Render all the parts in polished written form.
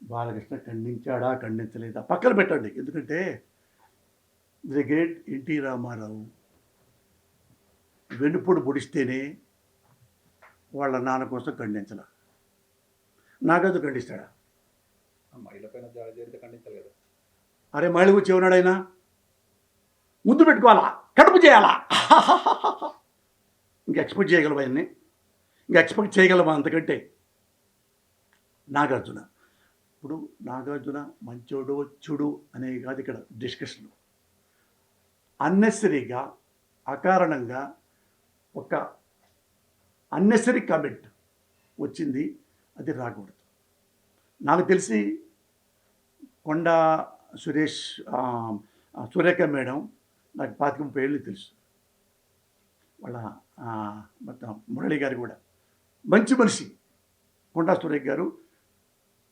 బాలకృష్ణ ఖండించాడా, ఖండించలేదా పక్కన పెట్టండి. ఎందుకంటే ది గ్రేట్ ఎన్టీ రామారావు వెన్నుపోటు పొడిస్తేనే వాళ్ళ నాన్న కోసం ఖండించాల. నాగదు ఖండిస్తాడా? మహిళ పైన దాడి జరిగితే ఖండించాలి కదా. అరే మహిళ గురించి ఏమన్నాడు ఆయన? ముద్దు పెట్టుకోవాలా, కడుపు చేయాలా? ఇంక ఎక్స్పెక్ట్ చేయగలవా ఆయన్ని? ఇంక ఎక్స్పెక్ట్ చేయగలవా అంతకంటే? నాగార్జున ఇప్పుడు నాగార్జున మంచోడు చెడు అనేవి కాదు ఇక్కడ డిస్కషన్. అన్నెసరీగా అకారణంగా ఒక అన్నెసరీ కామెంట్ వచ్చింది, అది రాకూడదు. నాకు తెలిసి కొండ సురేష్ సురేఖ మేడం నాకు 25-30 ఏళ్ళు తెలుసు. వాళ్ళ మొత్తం మురళి గారు కూడా మంచి మనిషి. కొండా సురేఖ గారు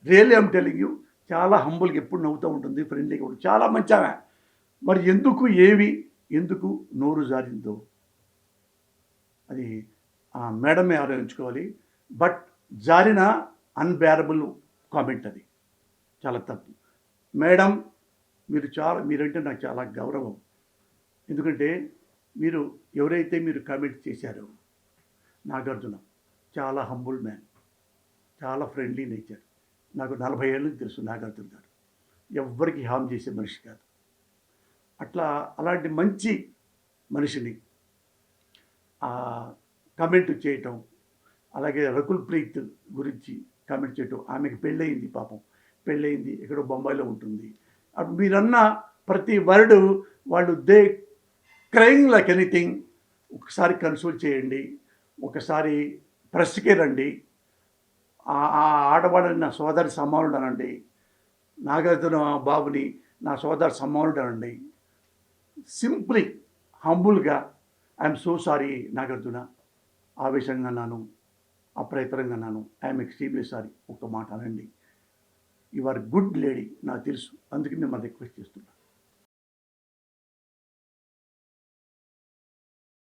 రియల్లీ ఐమ్ టెల్లింగ్ యూ, చాలా హంబుల్గా ఎప్పుడు నవ్వుతూ ఉంటుంది, ఫ్రెండ్లీగా ఉంటుంది, చాలా మంచి ఆమె. మరి ఎందుకు నోరు జారిందో అది మేడమే ఆలోచించుకోవాలి. బట్ జారిన అన్బేరబుల్ కామెంట్, అది చాలా తప్పు. మేడం మీరంటే నాకు చాలా గౌరవం. ఎందుకంటే ఎవరైతే మీరు కామెంట్ చేశారో నాగార్జున చాలా హంబుల్ మ్యాన్, చాలా ఫ్రెండ్లీ నేచర్. నాకు 40 ఏళ్ళ నుంచి తెలుసు నాగార్జున గారు. ఎవ్వరికి హామ్ చేసే మనిషి కాదు. అలాంటి మంచి మనిషిని కామెంట్ చేయటం, అలాగే రకుల్ ప్రీత్ గురించి కామెంట్ చేయటం. ఆమెకి పెళ్ళయింది, పాపం పెళ్ళయింది, ఎక్కడో బొంబాయిలో ఉంటుంది. అప్పుడు మీరన్న ప్రతి వర్డ్ వాళ్ళు క్రైయింగ్ లైక్ ఎనీథింగ్. ఒకసారి కన్సోల్ చేయండి, ఒకసారి ప్రెస్కే రండి. ఆ ఆడవాళ్ళని నా సోదరి సమానుడు అనండి, నాగార్జున బాబుని నా సోదరి సమానుడు అనండి. సింప్లీ హంబుల్గా ఐఎమ్ సో సారీ నాగార్జున, ఆవేశంగా అన్నాను, అప్రయత్నంగా అన్నాను, ఐఎమ్ ఎక్స్ట్రీమ్లీ సారీ. ఒక్క మాట అనండి. యు ఆర్ గుడ్ లేడీ, నాకు తెలుసు, అందుకే మిమ్మల్ని రిక్వెస్ట్ చేస్తున్నాను.